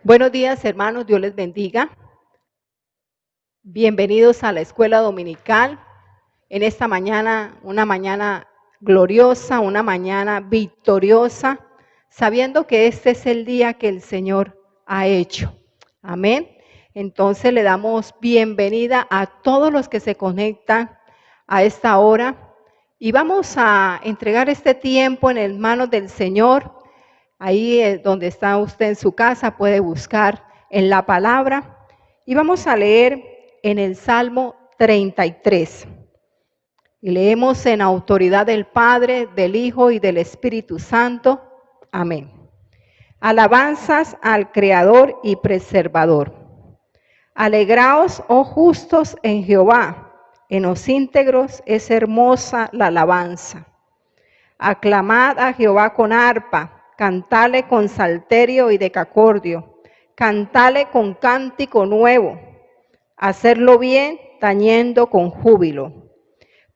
Buenos días, hermanos, Dios les bendiga. Bienvenidos a la escuela dominical. En esta mañana, una mañana gloriosa, una mañana victoriosa, sabiendo que este es el día que el Señor ha hecho. Amén. Entonces le damos bienvenida a todos los que se conectan a esta hora y vamos a entregar este tiempo en las manos del Señor. Ahí donde está usted en su casa puede buscar en la palabra y vamos a leer en el Salmo 33. Y leemos en autoridad del Padre, del Hijo y del Espíritu Santo. Amén. Alabanzas al Creador y Preservador. Alegraos, oh justos, en Jehová. En los íntegros es hermosa la alabanza. Aclamad a Jehová con arpa. Cantale con salterio y decacordio, cantale con cántico nuevo, hacerlo bien tañendo con júbilo.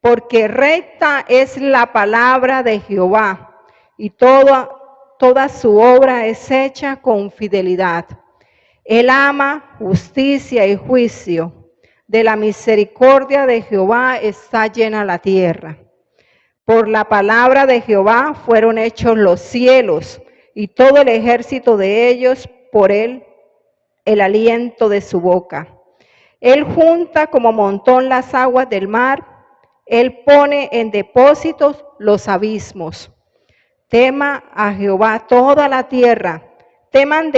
Porque recta es la palabra de Jehová, y toda su obra es hecha con fidelidad. Él ama justicia y juicio, de la misericordia de Jehová está llena la tierra. Por la palabra de Jehová fueron hechos los cielos y todo el ejército de ellos por él, el aliento de su boca. Él junta como montón las aguas del mar, él pone en depósitos los abismos. Tema a Jehová toda la tierra, teman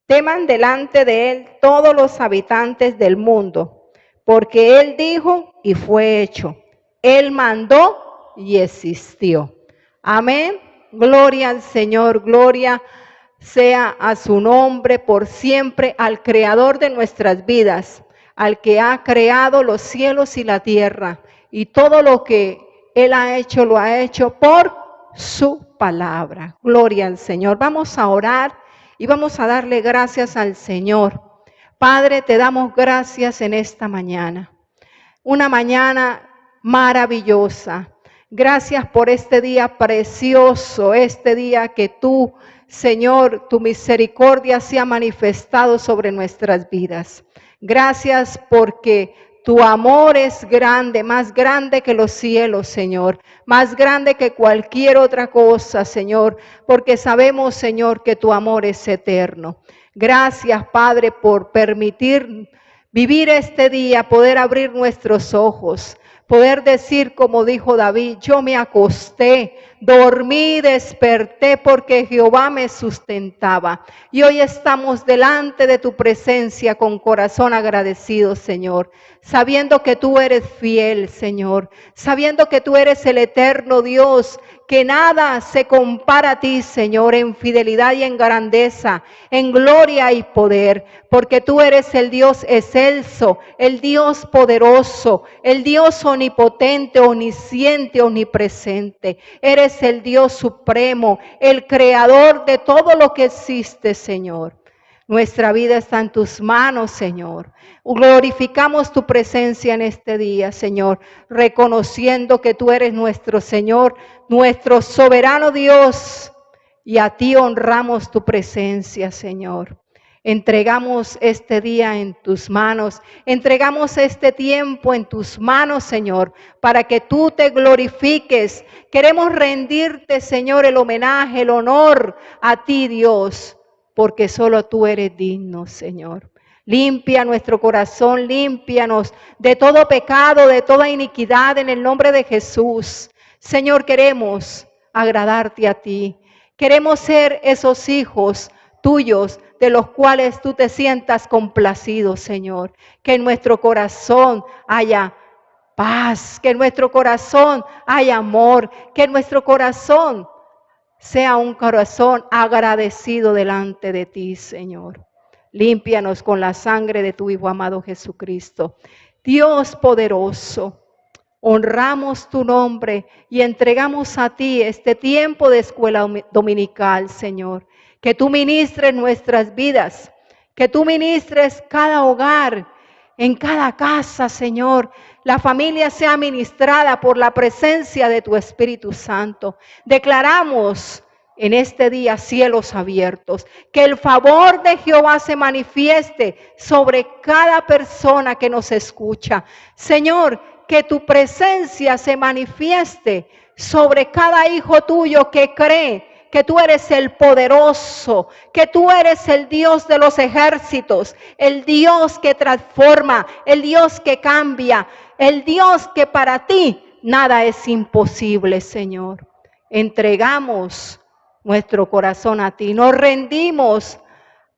teman delante de él todos los habitantes del mundo, porque él dijo y fue hecho. Él mandó y existió. Amén. Gloria al Señor, gloria sea a su nombre por siempre, al Creador de nuestras vidas, al que ha creado los cielos y la tierra. Y todo lo que Él ha hecho, lo ha hecho por su palabra. Gloria al Señor. Vamos a orar y vamos a darle gracias al Señor. Padre, te damos gracias en esta mañana. Una mañana maravillosa. Gracias por este día precioso, este día que tú, Señor, tu misericordia se ha manifestado sobre nuestras vidas. Gracias porque tu amor es grande, más grande que los cielos, Señor, más grande que cualquier otra cosa, Señor, porque sabemos, Señor, que tu amor es eterno. Gracias, Padre, por permitir vivir este día, poder abrir nuestros ojos, poder decir como dijo David, yo me acosté, dormí, desperté porque Jehová me sustentaba. Y hoy estamos delante de tu presencia con corazón agradecido, Señor, sabiendo que tú eres fiel, Señor, sabiendo que tú eres el eterno Dios, que nada se compara a ti, Señor, en fidelidad y en grandeza, en gloria y poder, porque tú eres el Dios excelso, el Dios poderoso, el Dios omnipotente, omnisciente, omnipresente. Eres el Dios supremo, el creador de todo lo que existe, Señor. Nuestra vida está en tus manos, Señor. Glorificamos tu presencia en este día, Señor, reconociendo que tú eres nuestro Señor, nuestro soberano Dios, y a ti honramos tu presencia, Señor. Entregamos este día en tus manos, entregamos este tiempo en tus manos, Señor, para que tú te glorifiques. Queremos rendirte, Señor, el homenaje, el honor a ti, Dios, porque solo tú eres digno, Señor. Limpia nuestro corazón, límpianos de todo pecado, de toda iniquidad en el nombre de Jesús. Señor, queremos agradarte a ti. Queremos ser esos hijos tuyos de los cuales tú te sientas complacido, Señor. Que en nuestro corazón haya paz, que en nuestro corazón haya amor, que en nuestro corazón sea un corazón agradecido delante de ti, Señor. Límpianos con la sangre de tu Hijo amado Jesucristo. Dios poderoso, honramos tu nombre y entregamos a ti este tiempo de escuela dominical, Señor. Que tú ministres nuestras vidas, que tú ministres cada hogar, en cada casa, Señor. La familia sea ministrada por la presencia de tu Espíritu Santo. Declaramos en este día cielos abiertos, que el favor de Jehová se manifieste sobre cada persona que nos escucha. Señor, que tu presencia se manifieste sobre cada hijo tuyo que cree que tú eres el poderoso, que tú eres el Dios de los ejércitos, el Dios que transforma, el Dios que cambia, el Dios que para ti nada es imposible, Señor. Entregamos nuestro corazón a ti, nos rendimos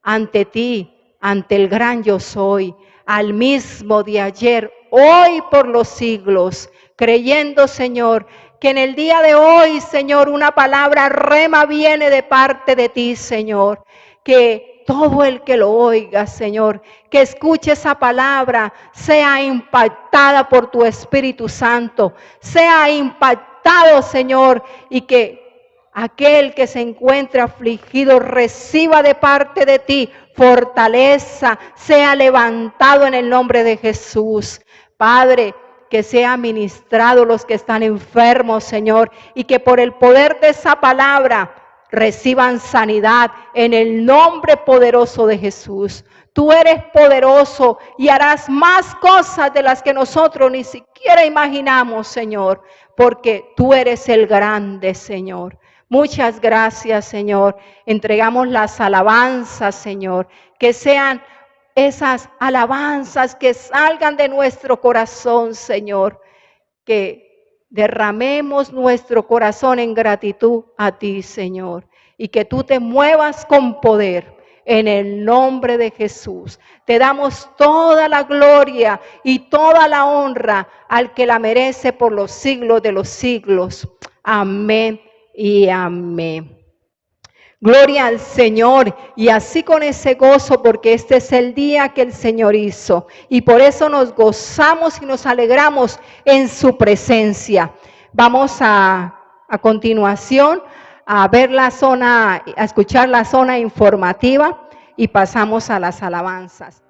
ante ti, ante el gran yo soy, al mismo de ayer, hoy por los siglos, creyendo, Señor, que en el día de hoy, Señor, una palabra rema viene de parte de ti, Señor, que todo el que lo oiga, Señor, que escuche esa palabra, sea impactada por tu Espíritu Santo, sea impactado, Señor, y que aquel que se encuentre afligido reciba de parte de ti fortaleza, sea levantado en el nombre de Jesús. Padre, que sea ministrado los que están enfermos, Señor, y que por el poder de esa palabra reciban sanidad en el nombre poderoso de Jesús. Tú eres poderoso y harás más cosas de las que nosotros ni siquiera imaginamos, Señor, porque tú eres el grande, Señor. Muchas gracias, Señor. Entregamos las alabanzas, Señor, que sean esas alabanzas que salgan de nuestro corazón, Señor, que derramemos nuestro corazón en gratitud a ti, Señor, y que tú te muevas con poder en el nombre de Jesús. Te damos toda la gloria y toda la honra al que la merece por los siglos de los siglos. Amén y amén. Gloria al Señor, y así con ese gozo, porque este es el día que el Señor hizo, y por eso nos gozamos y nos alegramos en su presencia. Vamos a continuación a ver la zona, a escuchar la zona informativa y pasamos a las alabanzas.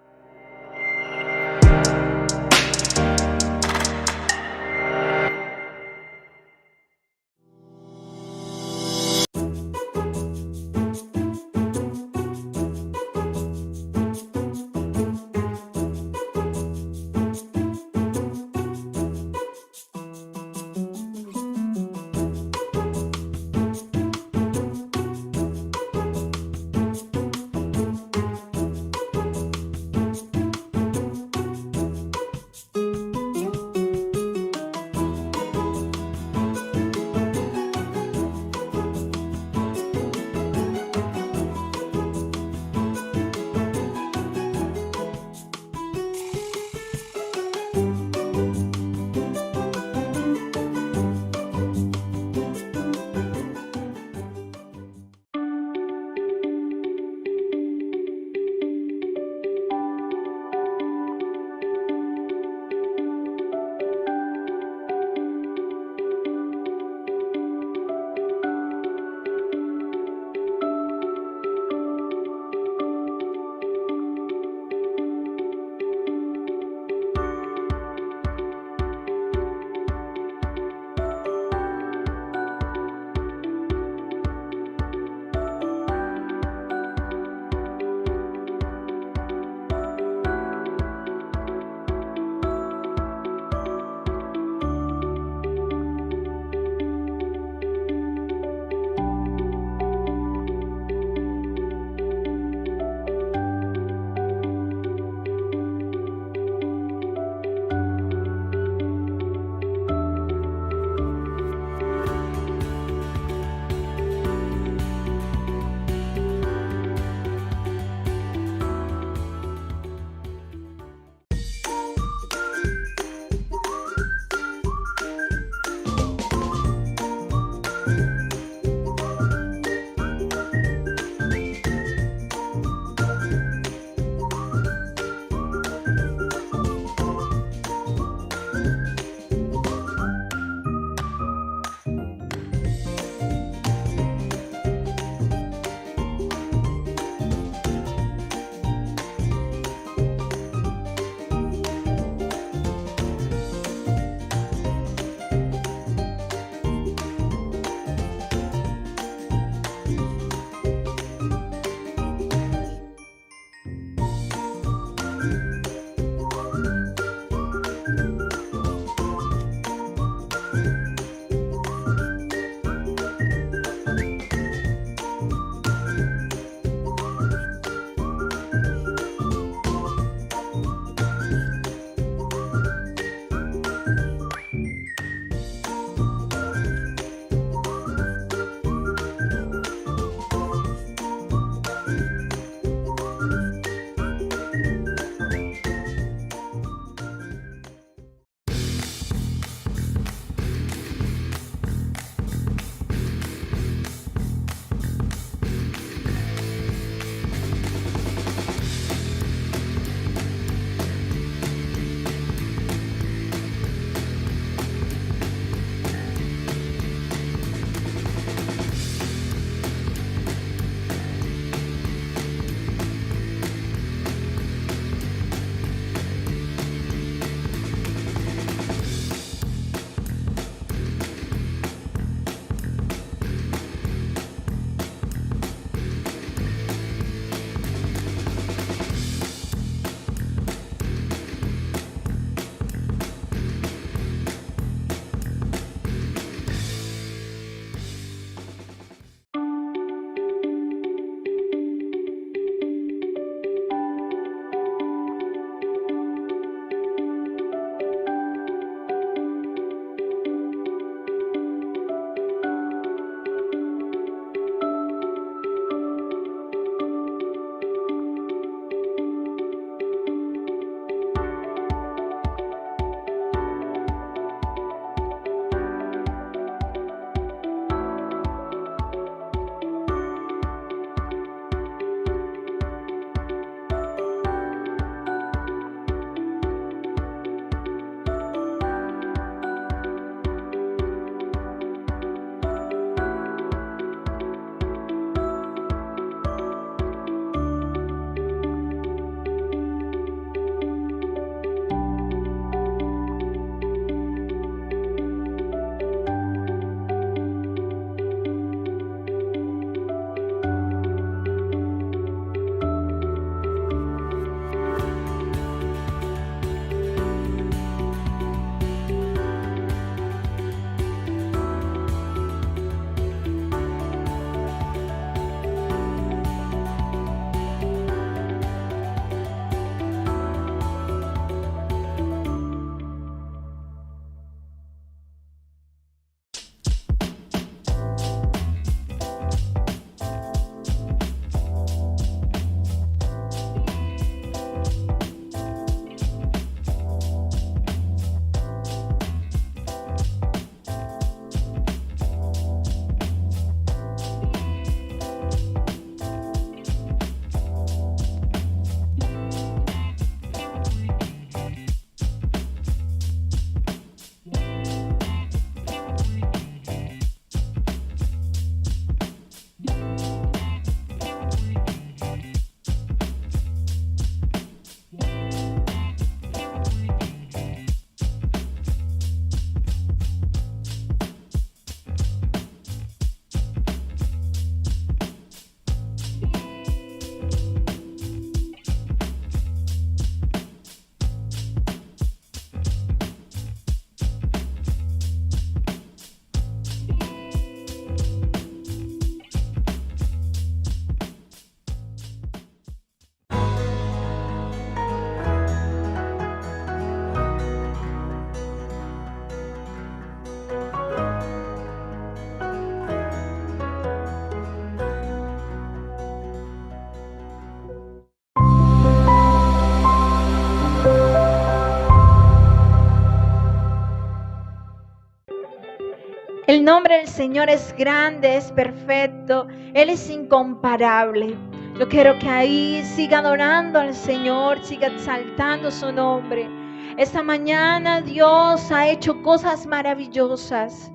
El nombre del Señor es grande, es perfecto, Él es incomparable. Yo quiero que ahí siga adorando al Señor, siga exaltando su nombre. Esta mañana Dios ha hecho cosas maravillosas.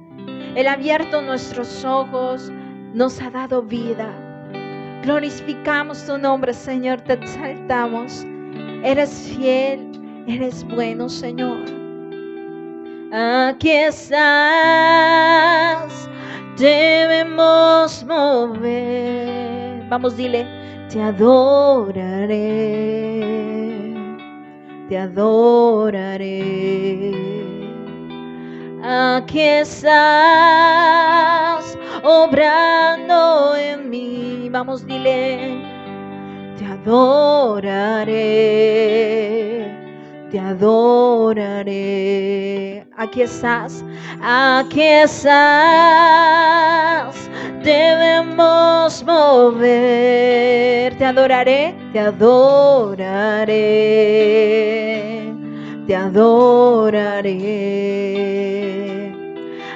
Él ha abierto nuestros ojos, nos ha dado vida. Glorificamos tu nombre, Señor, te exaltamos. Eres fiel, eres bueno, Señor. Aquí estás, debemos mover. Vamos, dile, te adoraré, te adoraré. Aquí estás, obrando en mí. Vamos, dile, te adoraré, te adoraré. Aquí estás, debemos mover. Te adoraré, te adoraré, te adoraré.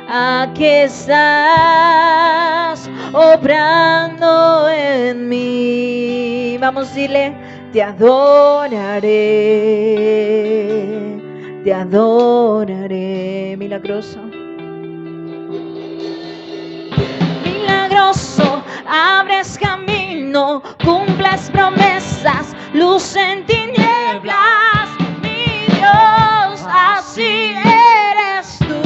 Aquí estás, obrando en mí. Vamos, dile, te adoraré, te adoraré. Milagroso, milagroso, abres camino, cumples promesas, luz en tinieblas. Mi Dios, así eres tú.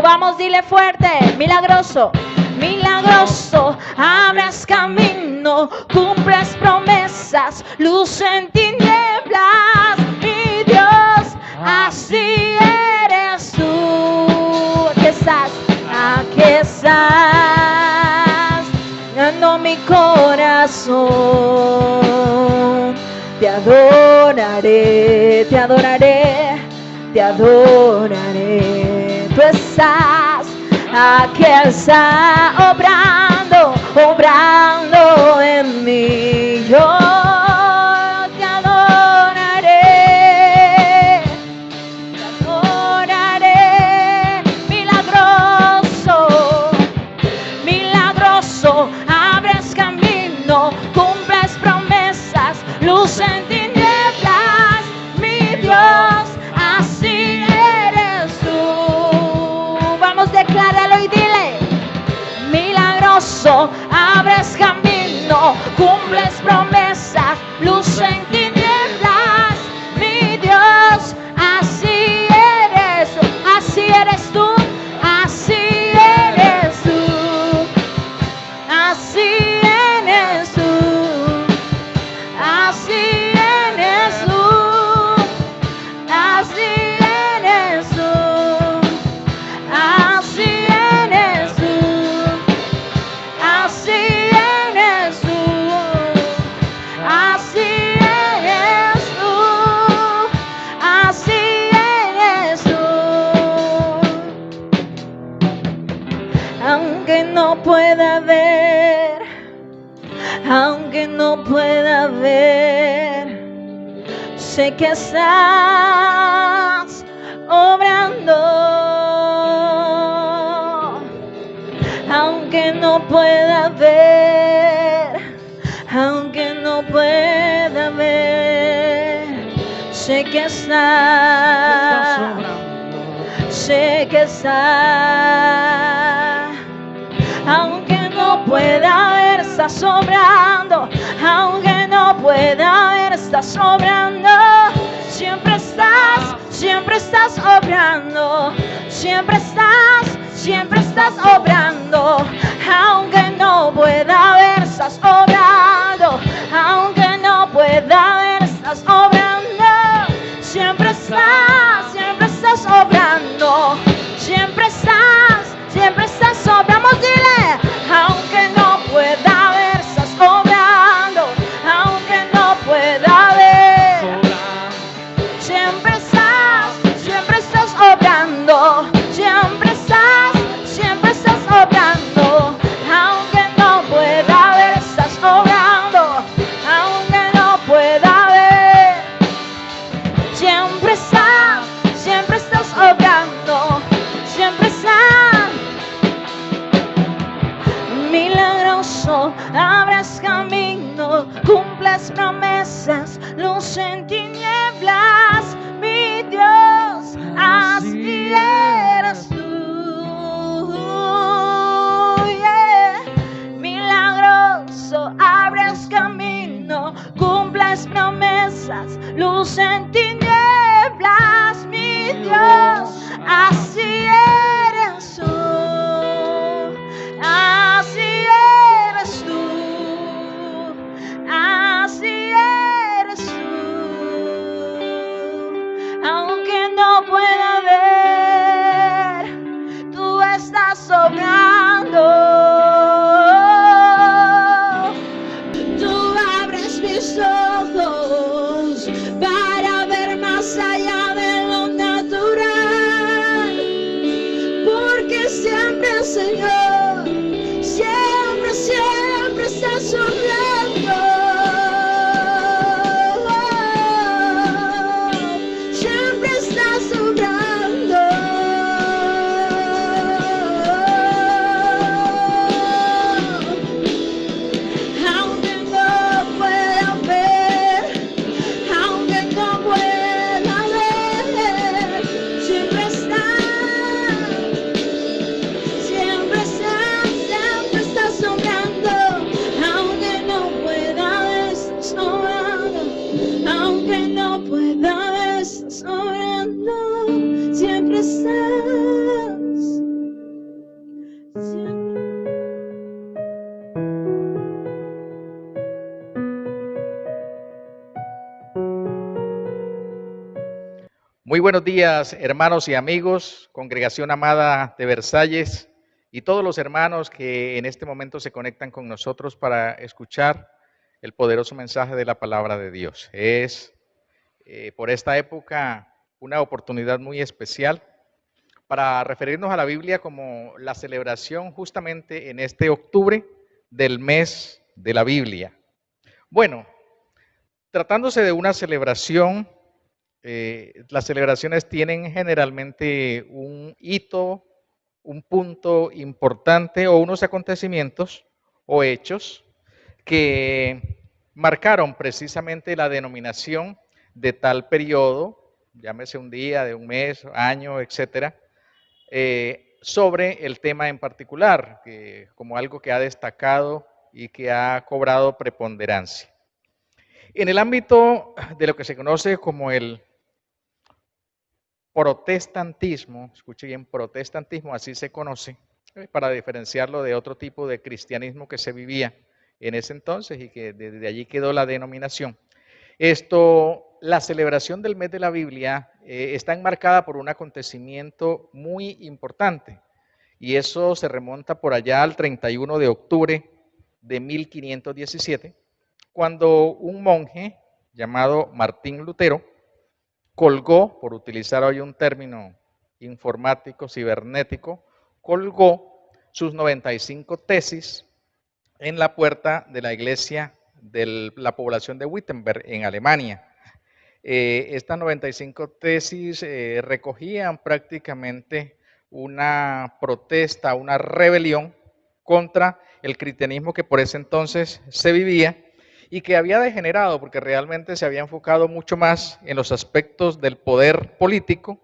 Vamos, dile fuerte, milagroso, milagroso, abres camino, cumples promesas, luz en tinieblas. Mi Dios, así eres tú. Aquí estás, ganando mi corazón. Te adoraré, te adoraré, te adoraré. Tú estás, aquí estás, obrando, obrando en mí. Yo te adoraré, te adoraré. Milagroso, milagroso, abres camino, cumples promesas, luz en tinieblas. Mi Dios, así eres tú. Vamos, decláralo y dile, milagroso, abres camino, cumples promesas, luz en tinieblas. Mi Dios, así eres tú, así eres tú, así eres tú, así eres tú, así eres tú, así eres tú, así eres tú, así eres tú, así eres tú, así eres tú. Aunque no pueda ver, aunque no pueda ver, sé que estás obrando. Aunque no pueda ver, aunque no pueda ver, sé que estás, sé que estás. Aunque no pueda ver, estás sobrando. Aunque no pueda ver, estás sobrando. Siempre estás obrando. Siempre estás obrando. Aunque no pueda ver, estás obrando. Aunque no pueda ver, estás obrando. Siempre estás obrando. Siempre estás obrando. Dile, aunque no pueda ver, estás obrando. Aunque no pueda ver, siempre estás obrando. Siempre estás obrando. Aunque no pueda ver, estás obrando. Aunque no pueda ver, siempre estás. luz en tinieblas, mi Dios, así eres tú, así eres tú, así eres tú, aunque no pueda ver, tú estás obrando. Tú abres mis ojos para ver más allá de lo natural, porque siempre, Señor, siempre, siempre estás obrando. Siempre estás obrando. Aunque no pueda ver, aunque no pueda ver, siempre estás, siempre estás, siempre estás sobrando. Aunque no pueda ver, estás sobrando. Aunque no pueda ver, estás sobrando. Siempre estás, siempre. Muy buenos días, hermanos y amigos, congregación amada de Versalles y todos los hermanos que en este momento se conectan con nosotros para escuchar el poderoso mensaje de la palabra de Dios. Es por esta época una oportunidad muy especial para referirnos a la Biblia como la celebración justamente en este octubre del mes de la Biblia. Bueno, tratándose de una celebración, las celebraciones tienen generalmente un hito, un punto importante o unos acontecimientos o hechos que marcaron precisamente la denominación de tal periodo, llámese un día, de un mes, año, etcétera, sobre el tema en particular, como algo que ha destacado y que ha cobrado preponderancia. En el ámbito de lo que se conoce como el protestantismo, escuche bien, protestantismo, así se conoce, para diferenciarlo de otro tipo de cristianismo que se vivía en ese entonces y que desde allí quedó la denominación. La celebración del mes de la Biblia está enmarcada por un acontecimiento muy importante y eso se remonta por allá al 31 de octubre de 1517, cuando un monje llamado Martín Lutero colgó, por utilizar hoy un término informático, cibernético, colgó sus 95 tesis en la puerta de la iglesia de la población de Wittenberg, en Alemania. Estas 95 tesis recogían prácticamente una protesta, una rebelión contra el cristianismo que por ese entonces se vivía y que había degenerado porque realmente se había enfocado mucho más en los aspectos del poder político,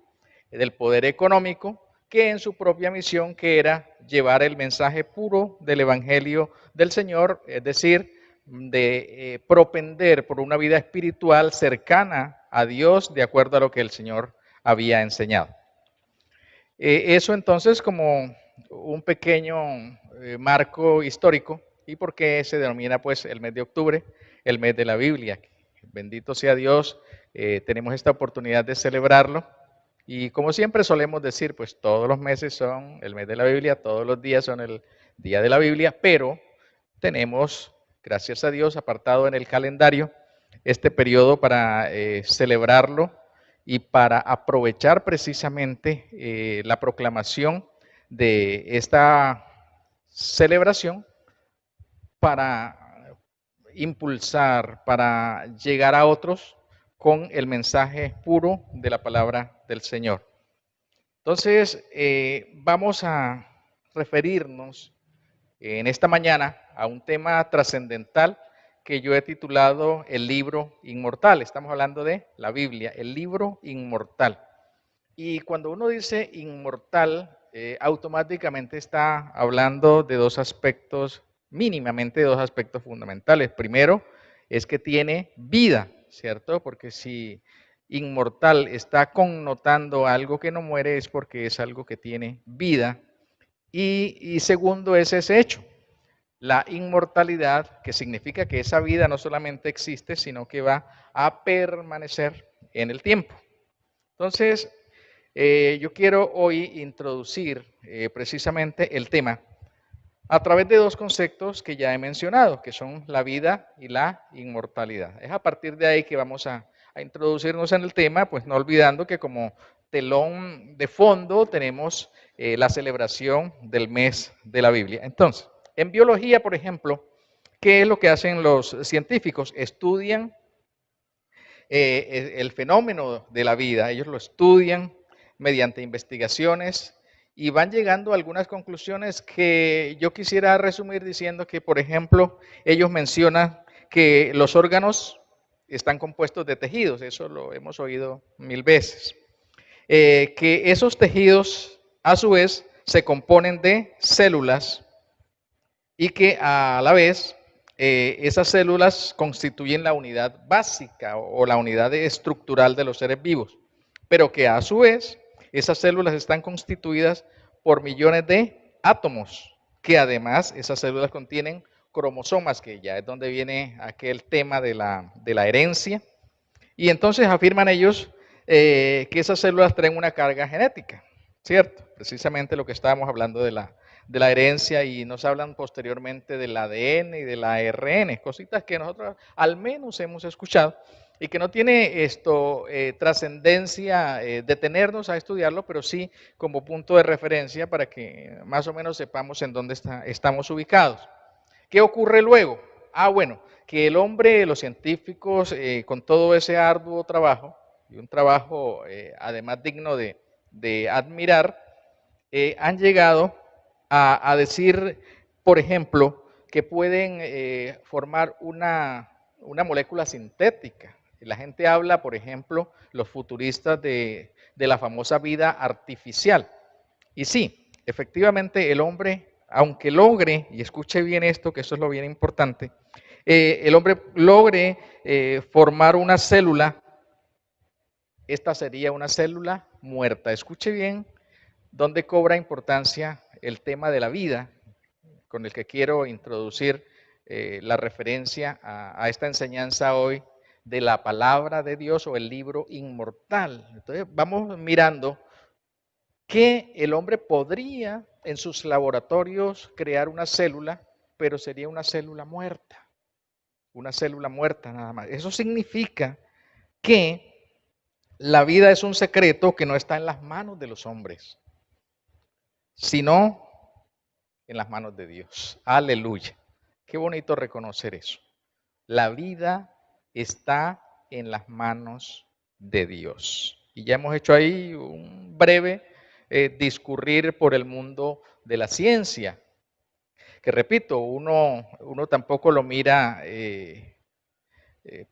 del poder económico, que en su propia misión, que era llevar el mensaje puro del Evangelio del Señor, es decir, de propender por una vida espiritual cercana a Dios de acuerdo a lo que el Señor había enseñado. Eso entonces como un pequeño marco histórico. ¿Y por qué se denomina pues el mes de octubre, el mes de la Biblia? Bendito sea Dios, tenemos esta oportunidad de celebrarlo. Y como siempre solemos decir, pues todos los meses son el mes de la Biblia, todos los días son el día de la Biblia, pero tenemos, gracias a Dios, apartado en el calendario este periodo para celebrarlo y para aprovechar precisamente la proclamación de esta celebración para impulsar, para llegar a otros con el mensaje puro de la palabra del Señor. Entonces, vamos a referirnos en esta mañana a un tema trascendental que yo he titulado El libro inmortal. Estamos hablando de la Biblia, el libro inmortal. Y cuando uno dice inmortal, automáticamente está hablando de dos aspectos, mínimamente dos aspectos fundamentales. Primero, es que tiene vida, ¿cierto? Porque si inmortal está connotando algo que no muere es porque es algo que tiene vida. Y segundo es ese hecho, la inmortalidad, que significa que esa vida no solamente existe, sino que va a permanecer en el tiempo. Entonces, yo quiero hoy introducir precisamente el tema a través de dos conceptos que ya he mencionado, que son la vida y la inmortalidad. Es a partir de ahí que vamos a introducirnos en el tema, pues no olvidando que como telón de fondo tenemos la celebración del mes de la Biblia. Entonces, en biología, por ejemplo, ¿qué es lo que hacen los científicos? Estudian el fenómeno de la vida, ellos lo estudian mediante investigaciones y van llegando a algunas conclusiones que yo quisiera resumir diciendo que, por ejemplo, ellos mencionan que los órganos están compuestos de tejidos, eso lo hemos oído 1000 veces, que esos tejidos a su vez se componen de células y que a la vez esas células constituyen la unidad básica o la unidad estructural de los seres vivos, pero que a su vez esas células están constituidas por millones de átomos, que además esas células contienen cromosomas, que ya es donde viene aquel tema de la herencia, y entonces afirman ellos que esas células traen una carga genética, ¿cierto? Precisamente lo que estábamos hablando de la herencia, y nos hablan posteriormente del ADN y del ARN, cositas que nosotros al menos hemos escuchado y que no tiene esto trascendencia detenernos a estudiarlo, pero sí como punto de referencia para que más o menos sepamos en dónde estamos ubicados. ¿Qué ocurre luego? Bueno, que el hombre, los científicos, con todo ese arduo trabajo, y un trabajo además digno de admirar, han llegado a decir, por ejemplo, que pueden formar una molécula sintética. La gente habla, por ejemplo, los futuristas de la famosa vida artificial. Y sí, efectivamente el hombre, aunque logre, y escuche bien esto, que eso es lo bien importante, el hombre logre formar una célula, esta sería una célula muerta. Escuche bien dónde cobra importancia el tema de la vida, con el que quiero introducir la referencia a esta enseñanza hoy de la palabra de Dios o el libro inmortal. Entonces vamos mirando que el hombre podría en sus laboratorios crear una célula, pero sería una célula muerta nada más. Eso significa que la vida es un secreto que no está en las manos de los hombres, sino en las manos de Dios. Aleluya. Qué bonito reconocer eso. La vida está en las manos de Dios. Y ya hemos hecho ahí un breve discurrir por el mundo de la ciencia, que repito, uno tampoco lo mira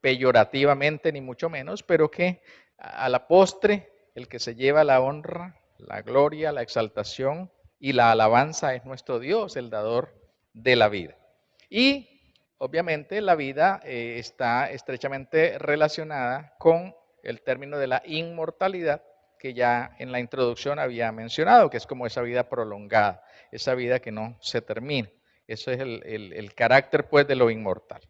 peyorativamente ni mucho menos, pero que a la postre el que se lleva la honra, la gloria, la exaltación y la alabanza es nuestro Dios, el dador de la vida. Y obviamente la vida está estrechamente relacionada con el término de la inmortalidad, que ya en la introducción había mencionado, que es como esa vida prolongada, esa vida que no se termina. Eso es el carácter pues de lo inmortal.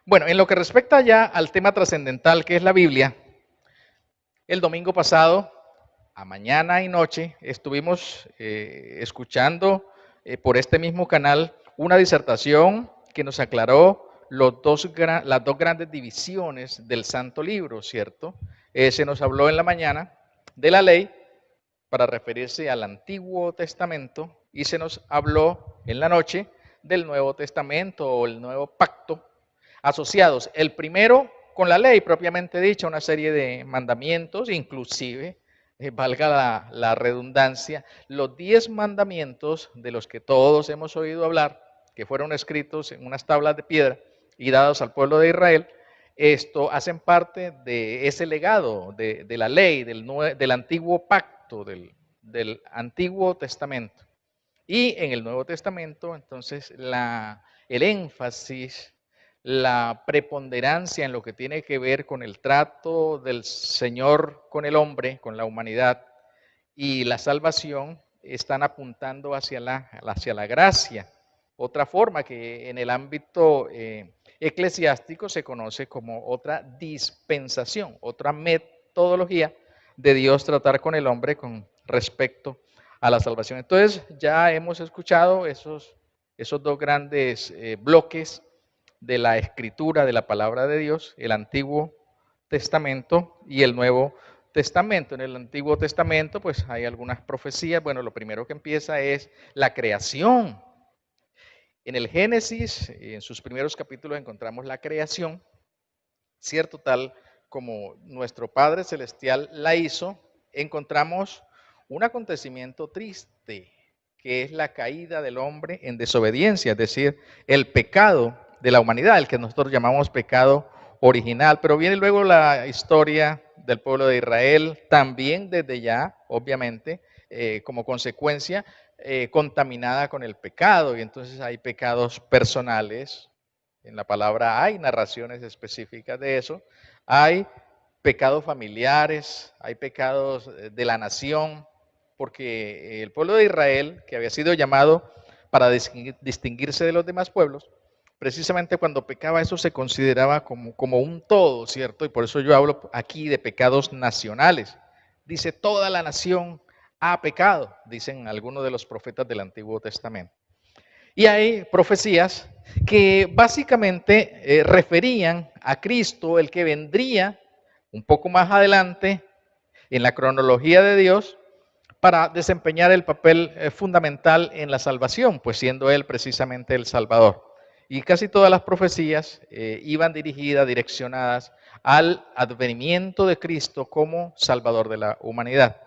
Bueno, en lo que respecta ya al tema trascendental que es la Biblia, el domingo pasado, a mañana y noche, estuvimos escuchando por este mismo canal una disertación que nos aclaró las dos grandes divisiones del Santo Libro, ¿cierto? Se nos habló en la mañana de la ley para referirse al Antiguo Testamento y se nos habló en la noche del Nuevo Testamento o el Nuevo Pacto, asociados el primero con la ley propiamente dicha, una serie de mandamientos, inclusive, valga la redundancia, los 10 mandamientos de los que todos hemos oído hablar, que fueron escritos en unas tablas de piedra y dados al pueblo de Israel, esto hacen parte de ese legado de la ley, del antiguo pacto, del Antiguo Testamento. Y en el Nuevo Testamento, entonces, el énfasis, la preponderancia en lo que tiene que ver con el trato del Señor con el hombre, con la humanidad, y la salvación están apuntando hacia la gracia. Otra forma que en el ámbito eclesiástico se conoce como otra dispensación, otra metodología de Dios tratar con el hombre con respecto a la salvación. Entonces ya hemos escuchado esos dos grandes bloques de la escritura, de la palabra de Dios, el Antiguo Testamento y el Nuevo Testamento. En el Antiguo Testamento pues hay algunas profecías. Bueno, lo primero que empieza es la creación. En el Génesis, en sus primeros capítulos encontramos la creación, cierto, tal como nuestro Padre Celestial la hizo. Encontramos un acontecimiento triste, que es la caída del hombre en desobediencia, es decir, el pecado de la humanidad, el que nosotros llamamos pecado original. Pero viene luego la historia del pueblo de Israel, también desde ya, obviamente, como consecuencia, contaminada con el pecado, y entonces hay pecados personales. En la palabra hay narraciones específicas de eso. Hay pecados familiares, hay pecados de la nación, porque el pueblo de Israel, que había sido llamado para distinguirse de los demás pueblos, precisamente cuando pecaba eso se consideraba como un todo, ¿cierto? Y por eso yo hablo aquí de pecados nacionales. Dice, toda la nación ha pecado, dicen algunos de los profetas del Antiguo Testamento. Y hay profecías que básicamente referían a Cristo, el que vendría un poco más adelante en la cronología de Dios para desempeñar el papel fundamental en la salvación, pues siendo Él precisamente el Salvador. Y casi todas las profecías iban dirigidas, direccionadas al advenimiento de Cristo como Salvador de la humanidad.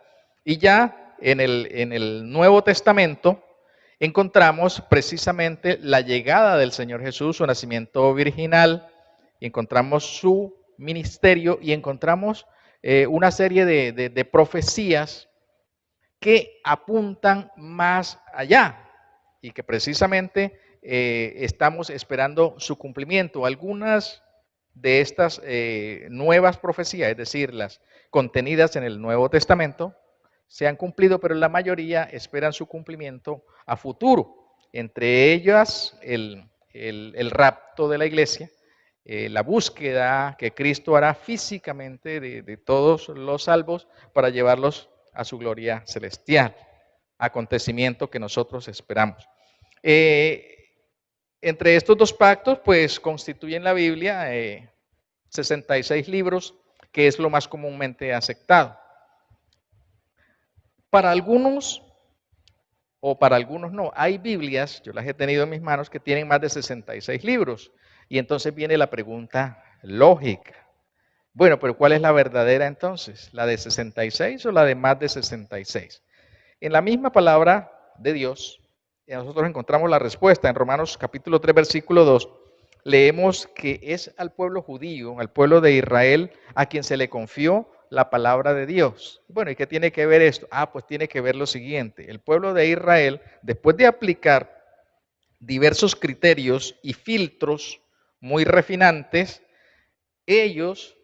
Y ya en el Nuevo Testamento encontramos precisamente la llegada del Señor Jesús, su nacimiento virginal, y encontramos su ministerio y encontramos una serie de profecías que apuntan más allá y que precisamente estamos esperando su cumplimiento. Algunas de estas nuevas profecías, es decir, las contenidas en el Nuevo Testamento, se han cumplido, pero la mayoría esperan su cumplimiento a futuro. Entre ellas, el rapto de la iglesia, la búsqueda que Cristo hará físicamente de todos los salvos para llevarlos a su gloria celestial, acontecimiento que nosotros esperamos. Entre estos dos pactos, pues constituyen la Biblia 66 libros, que es lo más comúnmente aceptado. Para algunos, o para algunos no, hay Biblias, yo las he tenido en mis manos, que tienen más de 66 libros. Y entonces viene la pregunta lógica. Bueno, pero ¿cuál es la verdadera entonces? ¿La de 66 o la de más de 66? En la misma palabra de Dios, nosotros encontramos la respuesta en Romanos capítulo 3, versículo 2. Leemos que es al pueblo judío, al pueblo de Israel, a quien se le confió la palabra de Dios. Bueno, ¿y qué tiene que ver esto? Pues tiene que ver lo siguiente. El pueblo de Israel, después de aplicar diversos criterios y filtros muy refinantes, ellos,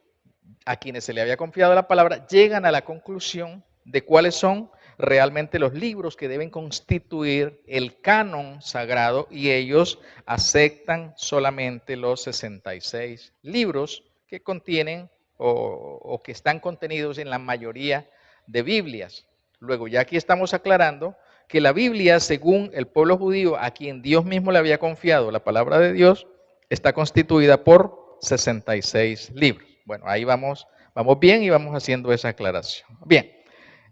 a quienes se le había confiado la palabra, llegan a la conclusión de cuáles son realmente los libros que deben constituir el canon sagrado, y ellos aceptan solamente los 66 libros que contienen o que están contenidos en la mayoría de Biblias. Luego, ya aquí estamos aclarando que la Biblia, según el pueblo judío, a quien Dios mismo le había confiado la palabra de Dios, está constituida por 66 libros. Bueno, ahí vamos bien y vamos haciendo esa aclaración. Bien,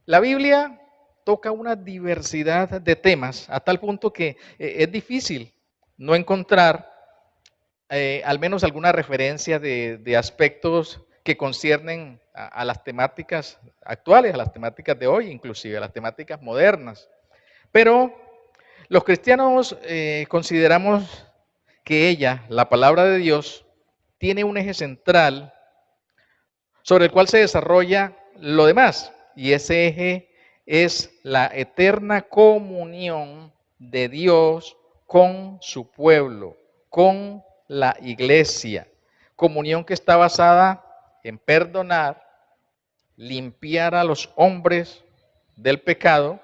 la Biblia toca una diversidad de temas a tal punto que es difícil no encontrar al menos alguna referencia de aspectos que conciernen a las temáticas actuales, a las temáticas de hoy, inclusive a las temáticas modernas. Pero los cristianos consideramos que ella, la palabra de Dios, tiene un eje central sobre el cual se desarrolla lo demás, y ese eje es la eterna comunión de Dios con su pueblo, con la iglesia. Comunión que está basada en perdonar, limpiar a los hombres del pecado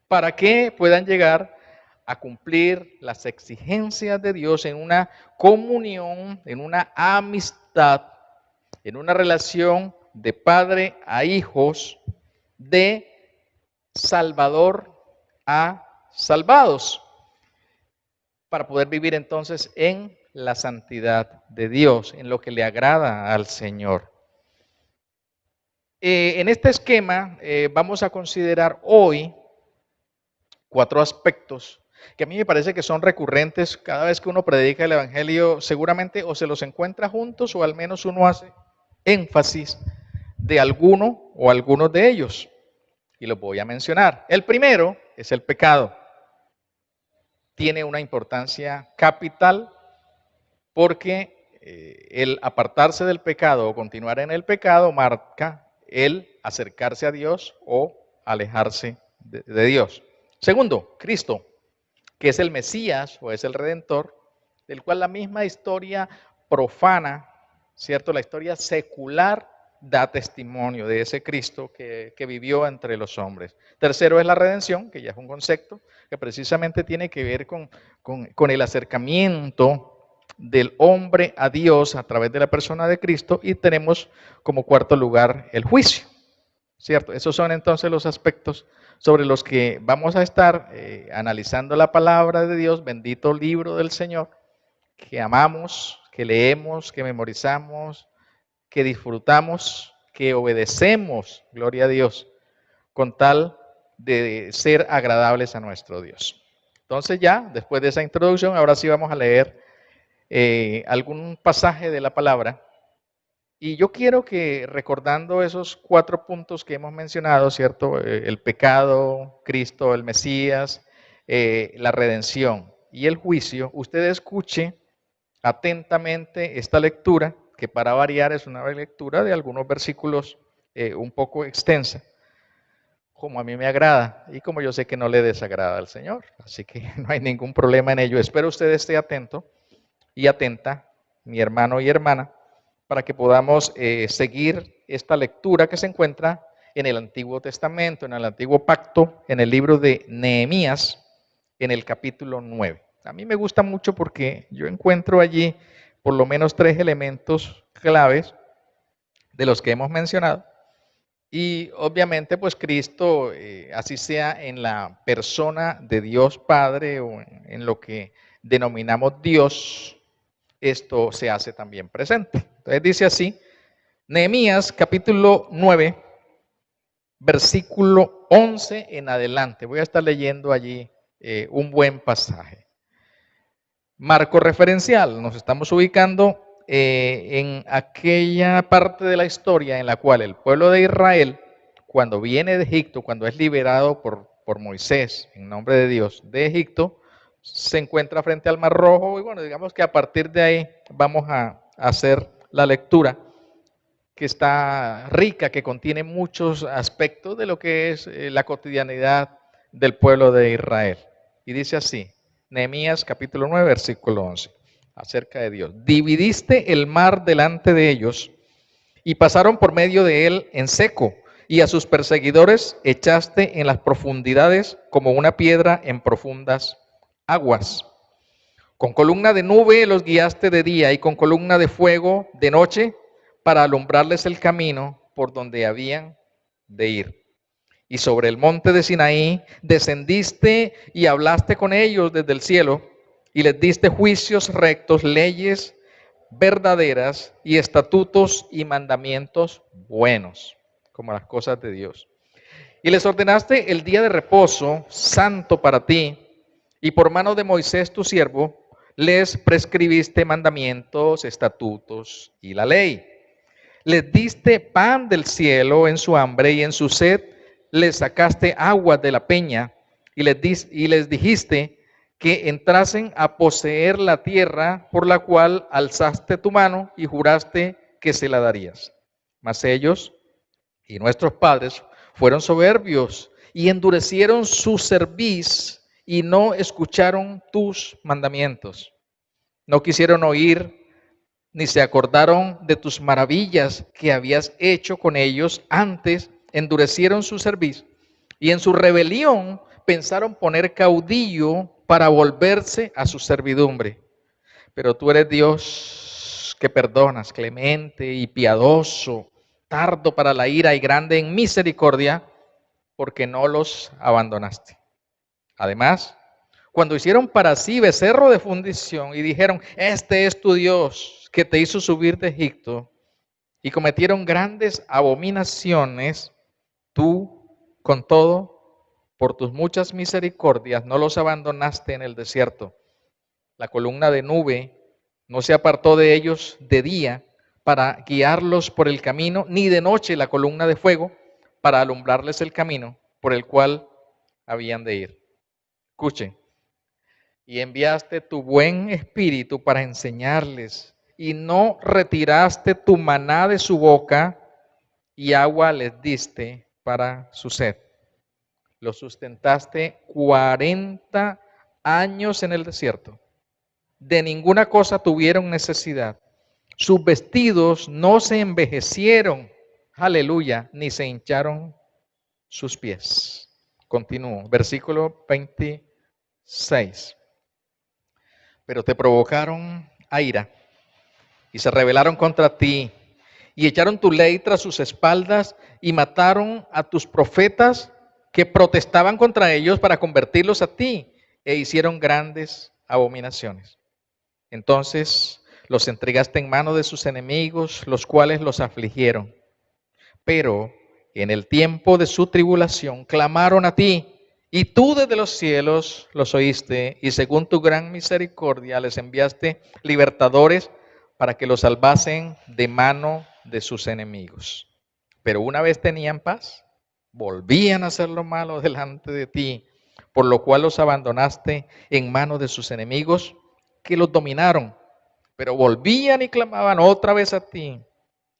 para que puedan llegar a cumplir las exigencias de Dios en una comunión, en una amistad, en una relación de padre a hijos, de salvador a salvados, para poder vivir entonces en la santidad de Dios, en lo que le agrada al Señor. En este esquema vamos a considerar hoy 4 aspectos que a mí me parece que son recurrentes cada vez que uno predica el Evangelio. Seguramente o se los encuentra juntos o al menos uno hace énfasis de alguno o algunos de ellos. Y los voy a mencionar. El primero es el pecado. Tiene una importancia capital porque el apartarse del pecado o continuar en el pecado marca el acercarse a Dios o alejarse de Dios. Segundo, Cristo, que es el Mesías o es el Redentor, del cual la misma historia profana, ¿cierto? La historia secular da testimonio de ese Cristo que vivió entre los hombres. Tercero es la redención, que ya es un concepto que precisamente tiene que ver con el acercamiento del hombre a Dios a través de la persona de Cristo. Y tenemos como cuarto lugar el juicio, ¿cierto? Esos son entonces los aspectos sobre los que vamos a estar analizando la palabra de Dios, bendito libro del Señor, que amamos, que leemos, que memorizamos, que disfrutamos, que obedecemos, gloria a Dios, con tal de ser agradables a nuestro Dios. Entonces ya, después de esa introducción, ahora sí vamos a leer algún pasaje de la palabra. Y yo quiero que, recordando esos 4 puntos que hemos mencionado, ¿cierto? El pecado, Cristo, el Mesías, la redención y el juicio, usted escuche atentamente esta lectura, que para variar es una lectura de algunos versículos un poco extensa, como a mí me agrada y como yo sé que no le desagrada al Señor. Así que no hay ningún problema en ello. Espero usted esté atento y atenta, mi hermano y hermana, para que podamos seguir esta lectura que se encuentra en el Antiguo Testamento, en el Antiguo Pacto, en el libro de Nehemías, en el capítulo 9. A mí me gusta mucho porque yo encuentro allí por lo menos 3 elementos claves de los que hemos mencionado. Y obviamente pues Cristo, así sea en la persona de Dios Padre o en lo que denominamos Dios, esto se hace también presente. Entonces dice así, Nehemías capítulo 9, versículo 11 en adelante. Voy a estar leyendo allí un buen pasaje. Marco referencial, nos estamos ubicando en aquella parte de la historia en la cual el pueblo de Israel, cuando viene de Egipto, cuando es liberado por Moisés en nombre de Dios de Egipto, se encuentra frente al Mar Rojo. Y bueno, digamos que a partir de ahí vamos a hacer la lectura, que está rica, que contiene muchos aspectos de lo que es la cotidianidad del pueblo de Israel. Y dice así, Nehemías capítulo 9, versículo 11, acerca de Dios. Dividiste el mar delante de ellos y pasaron por medio de él en seco, y a sus perseguidores echaste en las profundidades como una piedra en profundas aguas. Con columna de nube los guiaste de día y con columna de fuego de noche para alumbrarles el camino por donde habían de ir. Y sobre el monte de Sinaí descendiste y hablaste con ellos desde el cielo y les diste juicios rectos, leyes verdaderas y estatutos y mandamientos buenos, como las cosas de Dios. Y les ordenaste el día de reposo santo para ti, y por mano de Moisés tu siervo les prescribiste mandamientos, estatutos y la ley. Les diste pan del cielo en su hambre y en su sed les sacaste agua de la peña y les dijiste que entrasen a poseer la tierra por la cual alzaste tu mano y juraste que se la darías. Mas ellos y nuestros padres fueron soberbios y endurecieron su cerviz y no escucharon tus mandamientos. No quisieron oír, ni se acordaron de tus maravillas que habías hecho con ellos. Antes endurecieron su cerviz y en su rebelión pensaron poner caudillo para volverse a su servidumbre. Pero tú eres Dios que perdonas, clemente y piadoso, tardo para la ira y grande en misericordia, porque no los abandonaste. Además, cuando hicieron para sí becerro de fundición y dijeron, este es tu Dios que te hizo subir de Egipto, y cometieron grandes abominaciones, tú, con todo, por tus muchas misericordias, no los abandonaste en el desierto. La columna de nube no se apartó de ellos de día para guiarlos por el camino, ni de noche la columna de fuego para alumbrarles el camino por el cual habían de ir. Escuchen. Y enviaste tu buen espíritu para enseñarles, y no retiraste tu maná de su boca, y agua les diste para su sed. Los sustentaste 40 años en el desierto. De ninguna cosa tuvieron necesidad. Sus vestidos no se envejecieron, aleluya, ni se hincharon sus pies. Continúo, versículo 26. Pero te provocaron a ira y se rebelaron contra ti y echaron tu ley tras sus espaldas y mataron a tus profetas que protestaban contra ellos para convertirlos a ti, e hicieron grandes abominaciones. Entonces los entregaste en mano de sus enemigos, los cuales los afligieron. Pero en el tiempo de su tribulación clamaron a ti, y tú desde los cielos los oíste, y según tu gran misericordia les enviaste libertadores para que los salvasen de mano de sus enemigos. Pero una vez tenían paz, volvían a hacer lo malo delante de ti, por lo cual los abandonaste en mano de sus enemigos, que los dominaron. Pero volvían y clamaban otra vez a ti,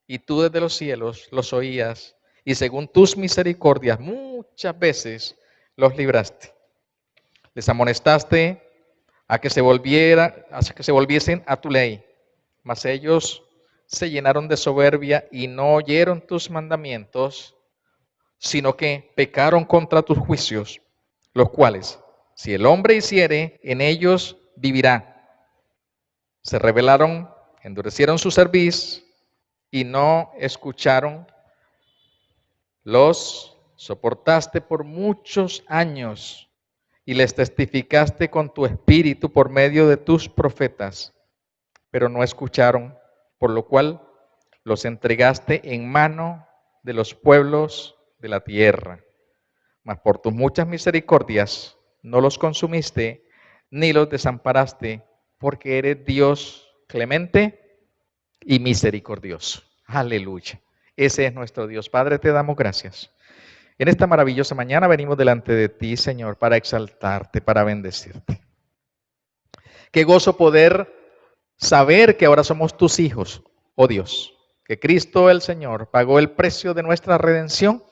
y tú desde los cielos los oías, y según tus misericordias muchas veces los libraste. Les amonestaste a que se volviesen a tu ley, mas ellos se llenaron de soberbia y no oyeron tus mandamientos, sino que pecaron contra tus juicios, los cuales, si el hombre hiciere, en ellos vivirá. Se rebelaron, endurecieron su cerviz y no escucharon. Los soportaste por muchos años y les testificaste con tu espíritu por medio de tus profetas, pero no escucharon, por lo cual los entregaste en mano de los pueblos de la tierra. Mas por tus muchas misericordias no los consumiste, ni los desamparaste, porque eres Dios clemente y misericordioso. Aleluya. Ese es nuestro Dios. Padre, te damos gracias. En esta maravillosa mañana venimos delante de ti, Señor, para exaltarte, para bendecirte. Qué gozo poder saber que ahora somos tus hijos, oh Dios, que Cristo el Señor pagó el precio de nuestra redención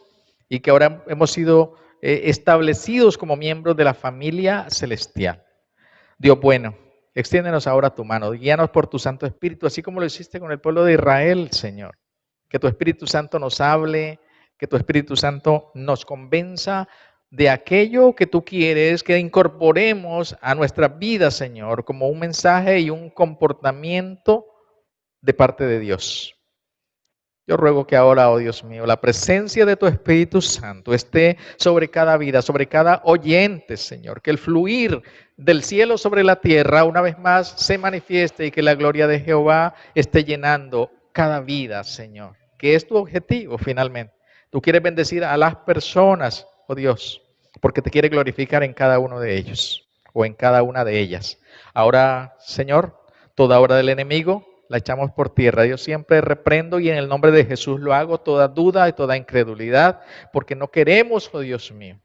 y que ahora hemos sido establecidos como miembros de la familia celestial. Dios bueno, extiéndenos ahora tu mano, guíanos por tu Santo Espíritu, así como lo hiciste con el pueblo de Israel, Señor. Que tu Espíritu Santo nos hable, que tu Espíritu Santo nos convenza de aquello que tú quieres que incorporemos a nuestra vida, Señor, como un mensaje y un comportamiento de parte de Dios. Yo ruego que ahora, oh Dios mío, la presencia de tu Espíritu Santo esté sobre cada vida, sobre cada oyente, Señor. Que el fluir del cielo sobre la tierra una vez más se manifieste y que la gloria de Jehová esté llenando cada vida, Señor. Que es tu objetivo finalmente. Tú quieres bendecir a las personas, oh Dios, porque te quiere glorificar en cada uno de ellos o en cada una de ellas. Ahora, Señor, toda obra del enemigo la echamos por tierra. Yo siempre reprendo y en el nombre de Jesús lo hago, toda duda y toda incredulidad, porque no queremos, oh Dios mío,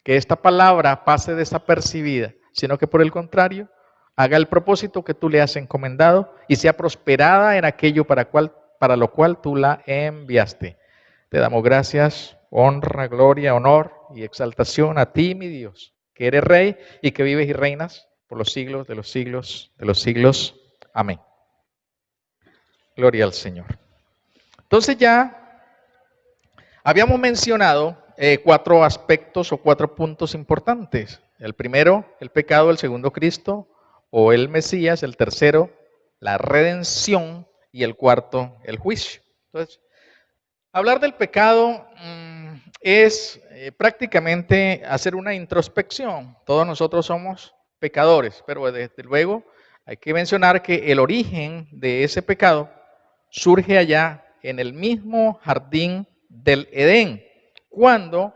que esta palabra pase desapercibida, sino que por el contrario, haga el propósito que tú le has encomendado y sea prosperada en aquello para lo cual tú la enviaste. Te damos gracias, honra, gloria, honor y exaltación a ti, mi Dios, que eres Rey y que vives y reinas por los siglos de los siglos de los siglos. Amén. Gloria al Señor. Entonces ya habíamos mencionado 4 aspectos o 4 puntos importantes. El primero, el pecado; el segundo, Cristo o el Mesías; el tercero, la redención; y el cuarto, el juicio. Entonces, hablar del pecado es prácticamente hacer una introspección. Todos nosotros somos pecadores, pero desde luego hay que mencionar que el origen de ese pecado surge allá en el mismo jardín del Edén, cuando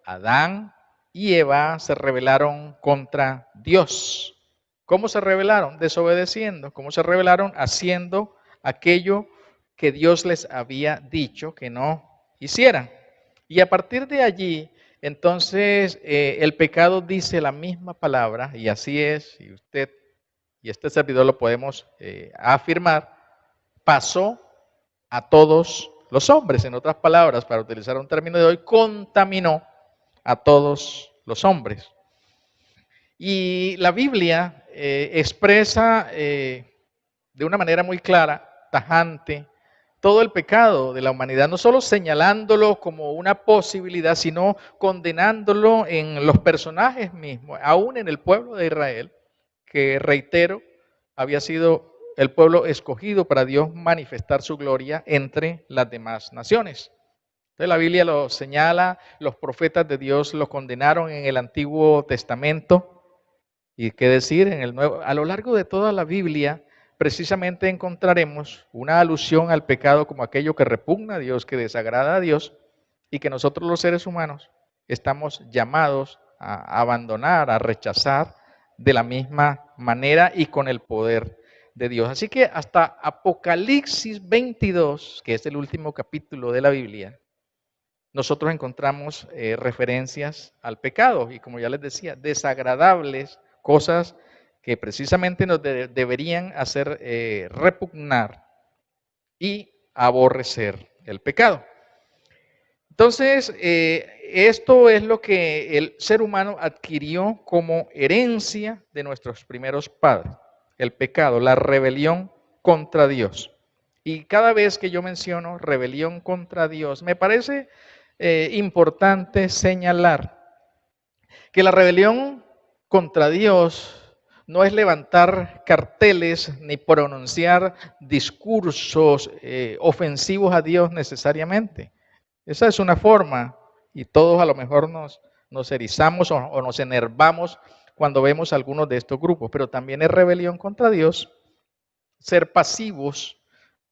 Adán y Eva se rebelaron contra Dios. ¿Cómo se rebelaron? Desobedeciendo. ¿Cómo se rebelaron? Haciendo aquello que Dios les había dicho que no hicieran. Y a partir de allí, entonces, el pecado dice la misma palabra, y así es, y usted y este servidor lo podemos afirmar, pasó a todos los hombres. En otras palabras, para utilizar un término de hoy, contaminó a todos los hombres. Y la Biblia expresa de una manera muy clara, tajante, todo el pecado de la humanidad, no solo señalándolo como una posibilidad, sino condenándolo en los personajes mismos, aún en el pueblo de Israel, que, reitero, había sido el pueblo escogido para Dios manifestar su gloria entre las demás naciones. Entonces la Biblia lo señala, los profetas de Dios lo condenaron en el Antiguo Testamento, y qué decir en el Nuevo. A lo largo de toda la Biblia precisamente encontraremos una alusión al pecado como aquello que repugna a Dios, que desagrada a Dios, y que nosotros los seres humanos estamos llamados a abandonar, a rechazar de la misma manera y con el poder de Dios. Así que hasta Apocalipsis 22, que es el último capítulo de la Biblia, nosotros encontramos referencias al pecado y, como ya les decía, desagradables cosas que precisamente nos deberían hacer repugnar y aborrecer el pecado. Entonces, esto es lo que el ser humano adquirió como herencia de nuestros primeros padres: el pecado, la rebelión contra Dios. Y cada vez que yo menciono rebelión contra Dios, me parece importante señalar que la rebelión contra Dios no es levantar carteles ni pronunciar discursos ofensivos a Dios necesariamente. Esa es una forma, y todos a lo mejor nos erizamos o nos enervamos cuando vemos algunos de estos grupos, pero también es rebelión contra Dios ser pasivos,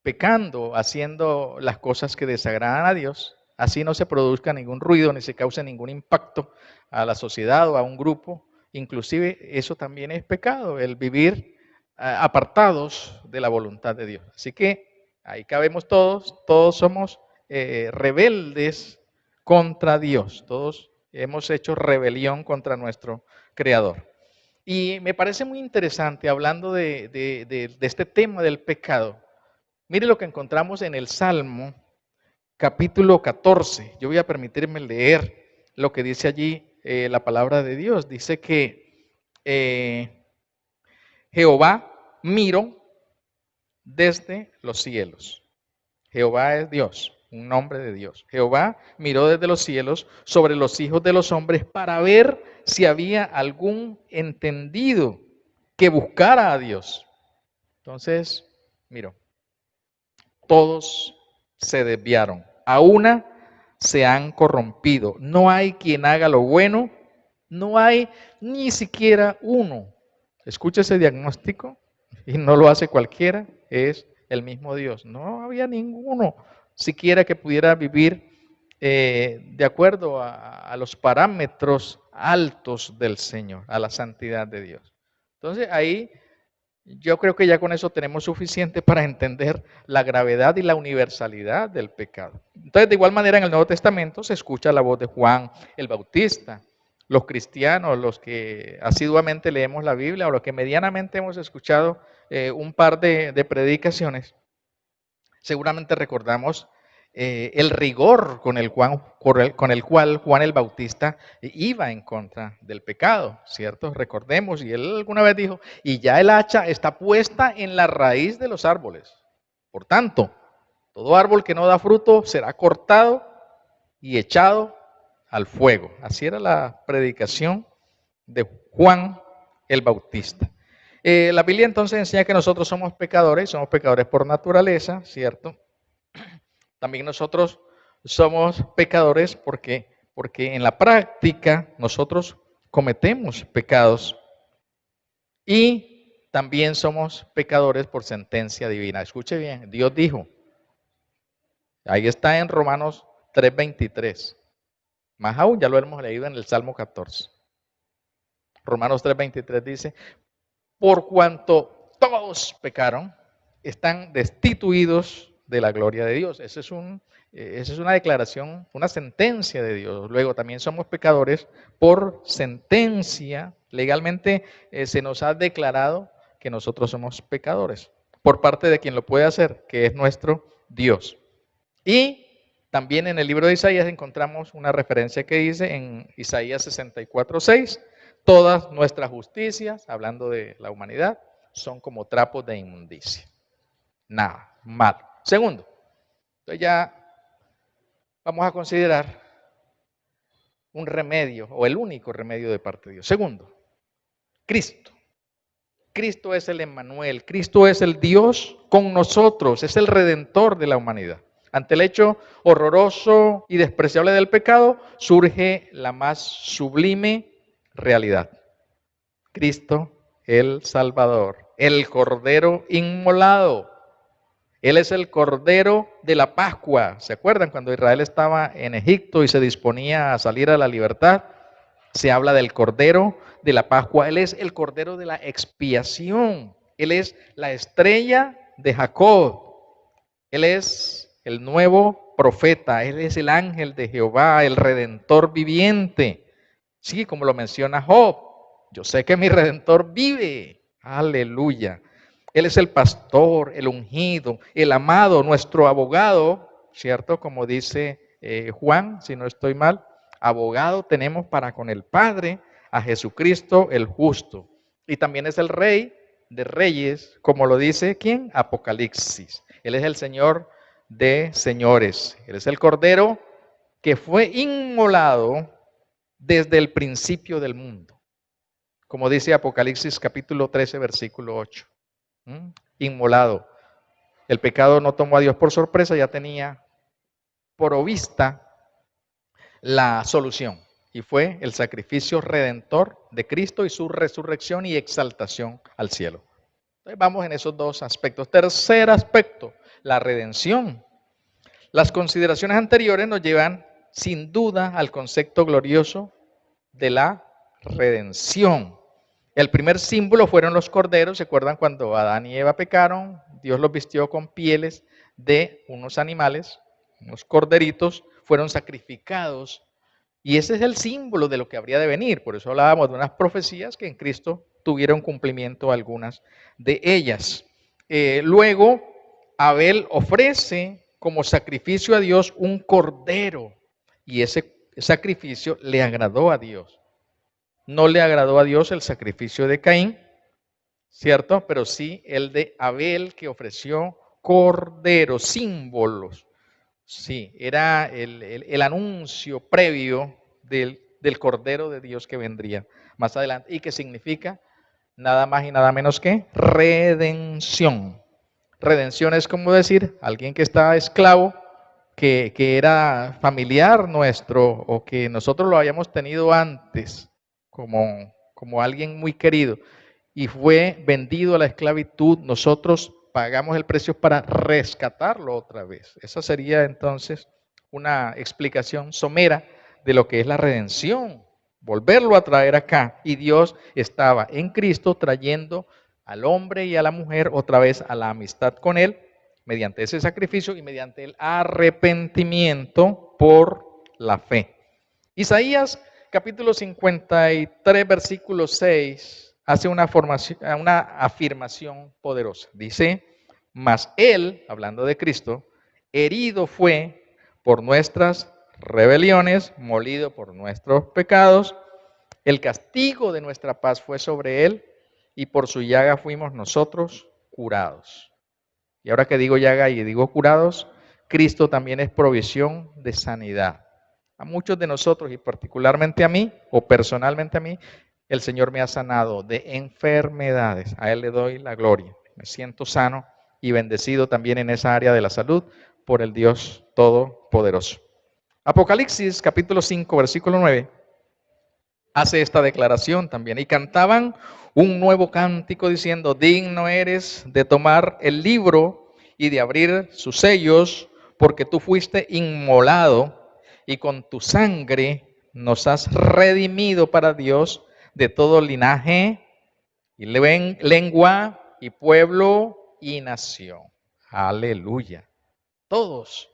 pecando, haciendo las cosas que desagradan a Dios. Así no se produzca ningún ruido ni se cause ningún impacto a la sociedad o a un grupo. Inclusive eso también es pecado, el vivir apartados de la voluntad de Dios. Así que ahí cabemos todos somos rebeldes contra Dios, todos hemos hecho rebelión contra nuestro Creador. Y me parece muy interesante, hablando de este tema del pecado, mire lo que encontramos en el Salmo capítulo 14. Yo voy a permitirme leer lo que dice allí la palabra de Dios. Dice que Jehová miró desde los cielos. Jehová es Dios, un nombre de Dios. Jehová miró desde los cielos sobre los hijos de los hombres para ver si había algún entendido que buscara a Dios. Entonces, miro, todos se desviaron, a una se han corrompido. No hay quien haga lo bueno, no hay ni siquiera uno. Escucha ese diagnóstico, y no lo hace cualquiera, es el mismo Dios. No había ninguno siquiera que pudiera vivir de acuerdo a los parámetros altos del Señor, a la santidad de Dios. Entonces ahí yo creo que ya con eso tenemos suficiente para entender la gravedad y la universalidad del pecado. Entonces, de igual manera, en el Nuevo Testamento se escucha la voz de Juan el Bautista. Los cristianos, los que asiduamente leemos la Biblia o los que medianamente hemos escuchado un par de predicaciones, seguramente recordamos el rigor con el cual Juan el Bautista iba en contra del pecado, ¿cierto? Recordemos, y él alguna vez dijo, y ya el hacha está puesta en la raíz de los árboles. Por tanto, todo árbol que no da fruto será cortado y echado al fuego. Así era la predicación de Juan el Bautista. La Biblia entonces enseña que nosotros somos pecadores por naturaleza, ¿cierto? También nosotros somos pecadores porque en la práctica nosotros cometemos pecados y también somos pecadores por sentencia divina. Escuche bien, Dios dijo, ahí está en Romanos 3:23, más aún ya lo hemos leído en el Salmo 14. Romanos 3:23 dice, por cuanto todos pecaron, están destituidos de la gloria de Dios. Esa es una declaración, una sentencia de Dios. Luego también somos pecadores por sentencia. Legalmente se nos ha declarado que nosotros somos pecadores por parte de quien lo puede hacer, que es nuestro Dios. Y también en el libro de Isaías encontramos una referencia que dice en Isaías 64:6, todas nuestras justicias, hablando de la humanidad, son como trapos de inmundicia. Nada, malo. Segundo, entonces ya vamos a considerar un remedio o el único remedio de parte de Dios. Segundo, Cristo. Cristo es el Emmanuel, Cristo es el Dios con nosotros, es el Redentor de la humanidad. Ante el hecho horroroso y despreciable del pecado, surge la más sublime realidad. Cristo, el Salvador, el Cordero inmolado. Él es el Cordero de la Pascua. ¿Se acuerdan cuando Israel estaba en Egipto y se disponía a salir a la libertad? Se habla del Cordero de la Pascua. Él es el Cordero de la expiación. Él es la estrella de Jacob. Él es el nuevo profeta. Él es el ángel de Jehová, el Redentor viviente. Sí, como lo menciona Job. Yo sé que mi Redentor vive. Aleluya. Él es el pastor, el ungido, el amado, nuestro abogado, ¿cierto? Como dice Juan, si no estoy mal, abogado tenemos para con el Padre, a Jesucristo el justo. Y también es el Rey de Reyes, como lo dice, ¿quién? Apocalipsis. Él es el Señor de señores. Él es el Cordero que fue inmolado desde el principio del mundo. Como dice Apocalipsis capítulo 13, versículo 8. Inmolado. El pecado no tomó a Dios por sorpresa, ya tenía provista la solución. Y fue el sacrificio redentor de Cristo y su resurrección y exaltación al cielo. Entonces vamos en esos dos aspectos. Tercer aspecto, la redención. Las consideraciones anteriores nos llevan sin duda al concepto glorioso de la redención. El primer símbolo fueron los corderos. ¿Se acuerdan cuando Adán y Eva pecaron? Dios los vistió con pieles de unos animales, unos corderitos, fueron sacrificados. Y ese es el símbolo de lo que habría de venir. Por eso hablábamos de unas profecías que en Cristo tuvieron cumplimiento algunas de ellas. Luego, Abel ofrece como sacrificio a Dios un cordero. Y ese sacrificio le agradó a Dios. No le agradó a Dios el sacrificio de Caín, ¿cierto? Pero sí el de Abel, que ofreció corderos, símbolos. Sí, era el anuncio previo del Cordero de Dios que vendría más adelante y que significa nada más y nada menos que redención. Redención es como decir, alguien que está esclavo, que era familiar nuestro o que nosotros lo habíamos tenido antes como alguien muy querido y fue vendido a la esclavitud, nosotros pagamos el precio para rescatarlo otra vez. Esa sería entonces una explicación somera de lo que es la redención, volverlo a traer acá. Y Dios estaba en Cristo trayendo al hombre y a la mujer otra vez a la amistad con Él, mediante ese sacrificio y mediante el arrepentimiento por la fe. Isaías capítulo 53, versículo 6, hace una afirmación poderosa. Dice, mas Él, hablando de Cristo, herido fue por nuestras rebeliones, molido por nuestros pecados. El castigo de nuestra paz fue sobre él, y por su llaga fuimos nosotros curados. Y ahora que digo llaga y digo curados, Cristo también es provisión de sanidad. A muchos de nosotros, y particularmente a mí, o personalmente a mí, el Señor me ha sanado de enfermedades. A Él le doy la gloria. Me siento sano y bendecido también en esa área de la salud por el Dios Todopoderoso. Apocalipsis capítulo 5, versículo 9, hace esta declaración también. Y cantaban un nuevo cántico diciendo: digno eres de tomar el libro y de abrir sus sellos, porque tú fuiste inmolado y con tu sangre nos has redimido para Dios de todo linaje y lengua y pueblo y nación. Aleluya. Todos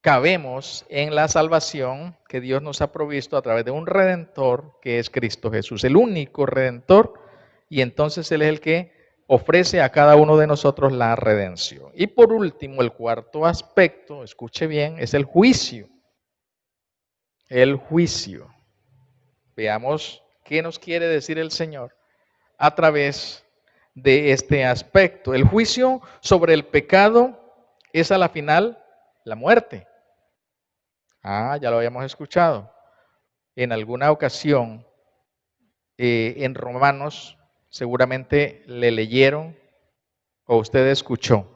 cabemos en la salvación que Dios nos ha provisto a través de un Redentor que es Cristo Jesús, el único Redentor, y entonces Él es el que ofrece a cada uno de nosotros la redención. Y por último, el cuarto aspecto, escuche bien, es el juicio. El juicio. Veamos qué nos quiere decir el Señor a través de este aspecto. El juicio sobre el pecado es a la final la muerte. Ya lo habíamos escuchado. En alguna ocasión, en Romanos, seguramente le leyeron o usted escuchó.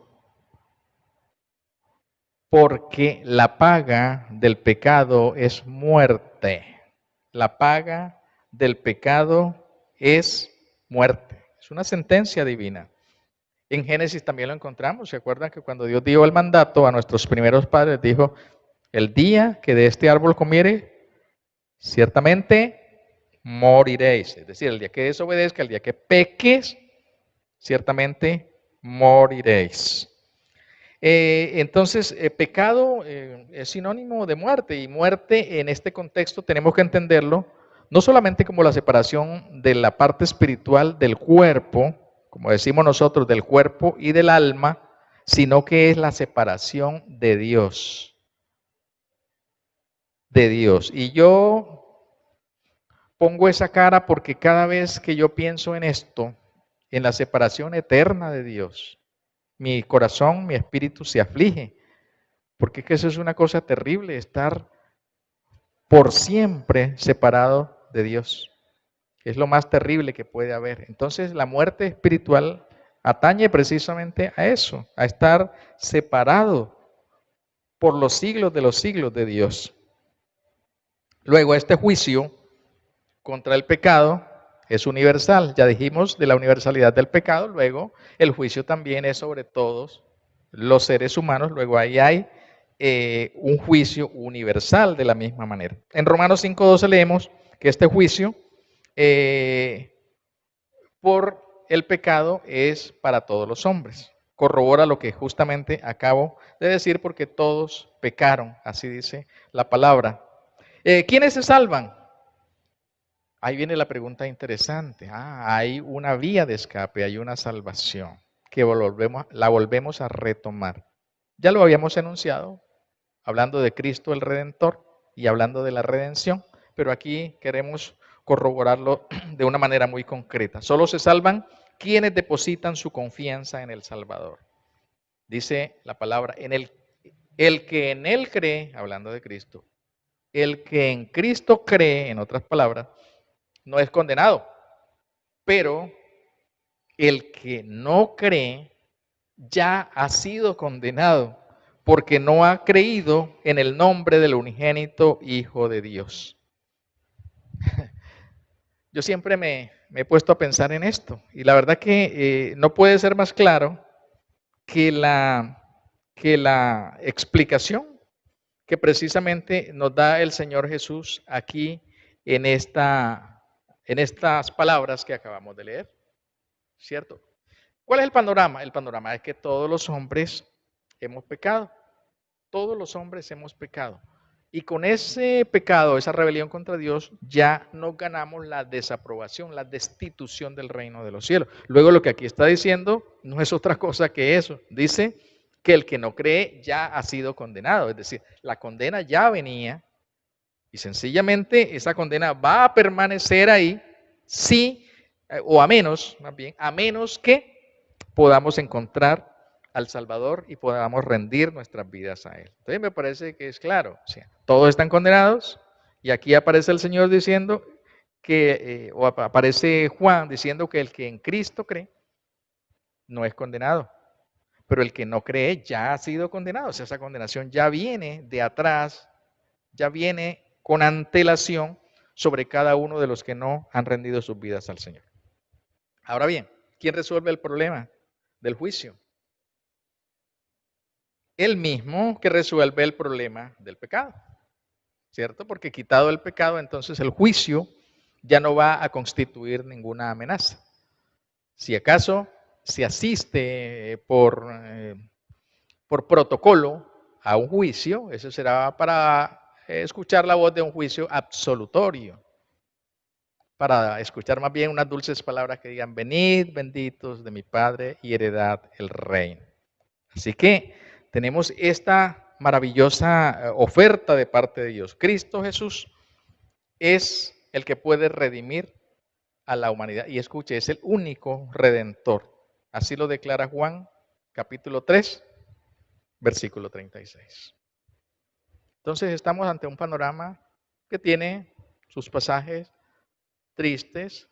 Porque la paga del pecado es muerte. La paga del pecado es muerte. Es una sentencia divina. En Génesis también lo encontramos. ¿Se acuerdan que cuando Dios dio el mandato a nuestros primeros padres, dijo: el día que de este árbol comiere, ciertamente moriréis? Es decir, el día que desobedezca, el día que peques, ciertamente moriréis. Entonces, pecado es sinónimo de muerte, y muerte en este contexto tenemos que entenderlo no solamente como la separación de la parte espiritual del cuerpo, como decimos nosotros, del cuerpo y del alma, sino que es la separación de Dios. De Dios. Y yo pongo esa cara porque cada vez que yo pienso en esto, en la separación eterna de Dios, mi corazón, mi espíritu se aflige, porque es que eso es una cosa terrible, estar por siempre separado de Dios. Es lo más terrible que puede haber. Entonces, la muerte espiritual atañe precisamente a eso, a estar separado por los siglos de Dios. Luego, este juicio contra el pecado es universal. Ya dijimos de la universalidad del pecado. Luego, el juicio también es sobre todos los seres humanos. Luego, ahí hay un juicio universal de la misma manera. En Romanos 5:12 leemos que este juicio por el pecado es para todos los hombres. Corrobora lo que justamente acabo de decir, porque todos pecaron, así dice la palabra. ¿Quiénes se salvan? Ahí viene la pregunta interesante. Hay una vía de escape, hay una salvación que la volvemos a retomar. Ya lo habíamos enunciado, hablando de Cristo el Redentor y hablando de la redención, pero aquí queremos corroborarlo de una manera muy concreta. Solo se salvan quienes depositan su confianza en el Salvador. Dice la palabra, el que en él cree, hablando de Cristo, el que en Cristo cree, en otras palabras, no es condenado, pero el que no cree ya ha sido condenado, porque no ha creído en el nombre del unigénito Hijo de Dios. Yo siempre me he puesto a pensar en esto, y la verdad que no puede ser más claro que la explicación que precisamente nos da el Señor Jesús aquí en estas palabras que acabamos de leer, ¿cierto? ¿Cuál es el panorama? El panorama es que todos los hombres hemos pecado. Todos los hombres hemos pecado. Y con ese pecado, esa rebelión contra Dios, ya nos ganamos la desaprobación, la destitución del reino de los cielos. Luego lo que aquí está diciendo no es otra cosa que eso. Dice que el que no cree ya ha sido condenado. Es decir, la condena ya venía y sencillamente esa condena va a permanecer ahí si, o a menos, más bien, a menos que podamos encontrar al Salvador y podamos rendir nuestras vidas a Él. Entonces me parece que es claro, o sea, todos están condenados y aquí aparece el Señor diciendo que, o aparece Juan diciendo que el que en Cristo cree no es condenado, pero el que no cree ya ha sido condenado, o sea, esa condenación ya viene de atrás, ya viene con antelación sobre cada uno de los que no han rendido sus vidas al Señor. Ahora bien, ¿quién resuelve el problema del juicio? El mismo que resuelve el problema del pecado, ¿cierto? Porque quitado el pecado, entonces el juicio ya no va a constituir ninguna amenaza. Si acaso se asiste por protocolo a un juicio, eso será para escuchar la voz de un juicio absolutorio, para escuchar más bien unas dulces palabras que digan, venid benditos de mi Padre y heredad el reino. Así que tenemos esta maravillosa oferta de parte de Dios. Cristo Jesús es el que puede redimir a la humanidad. Y escuche, es el único redentor. Así lo declara Juan, capítulo 3, versículo 36. Entonces estamos ante un panorama que tiene sus pasajes tristes,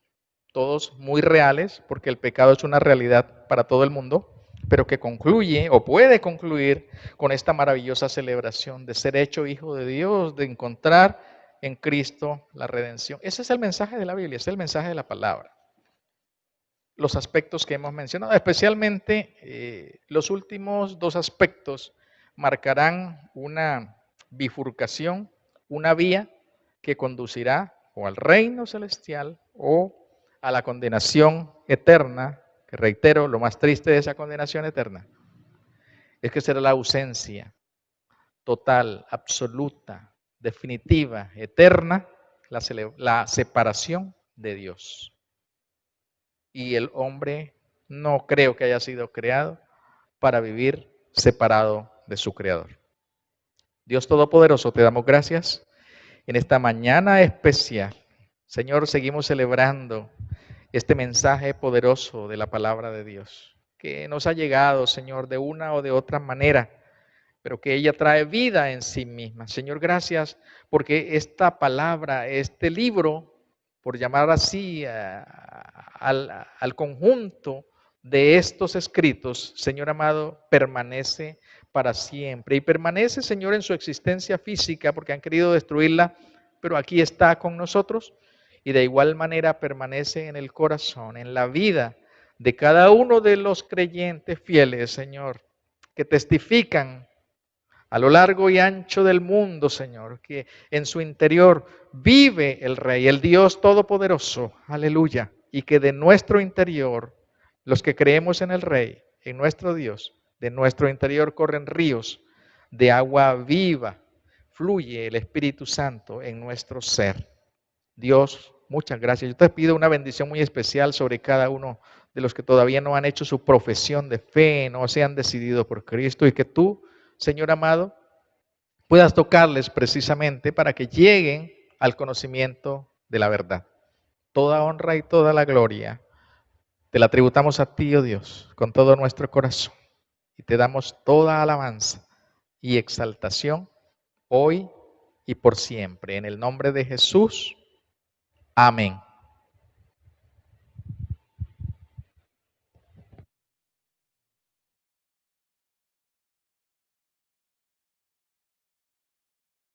todos muy reales, porque el pecado es una realidad para todo el mundo, pero que concluye o puede concluir con esta maravillosa celebración de ser hecho hijo de Dios, de encontrar en Cristo la redención. Ese es el mensaje de la Biblia, ese es el mensaje de la palabra. Los aspectos que hemos mencionado, especialmente los últimos dos aspectos, marcarán una bifurcación, una vía que conducirá o al reino celestial o a la condenación eterna, que reitero, lo más triste de esa condenación eterna es que será la ausencia total, absoluta, definitiva, eterna, la separación de Dios. Y el hombre no creo que haya sido creado para vivir separado de su Creador. Dios Todopoderoso, te damos gracias en esta mañana especial. Señor, seguimos celebrando este mensaje poderoso de la palabra de Dios, que nos ha llegado, Señor, de una o de otra manera, pero que ella trae vida en sí misma. Señor, gracias porque esta palabra, este libro, por llamar así al conjunto de estos escritos, Señor amado, permanece para siempre. Y permanece, Señor, en su existencia física, porque han querido destruirla, pero aquí está con nosotros. Y de igual manera permanece en el corazón, en la vida de cada uno de los creyentes fieles, Señor, que testifican a lo largo y ancho del mundo, Señor, que en su interior vive el Rey, el Dios Todopoderoso, aleluya, y que de nuestro interior, los que creemos en el Rey, en nuestro Dios, de nuestro interior corren ríos de agua viva, fluye el Espíritu Santo en nuestro ser. Dios, muchas gracias. Yo te pido una bendición muy especial sobre cada uno de los que todavía no han hecho su profesión de fe, no se han decidido por Cristo, y que tú, Señor amado, puedas tocarles precisamente para que lleguen al conocimiento de la verdad. Toda honra y toda la gloria te la tributamos a ti, oh Dios, con todo nuestro corazón. Y te damos toda alabanza y exaltación hoy y por siempre. En el nombre de Jesús. Amén.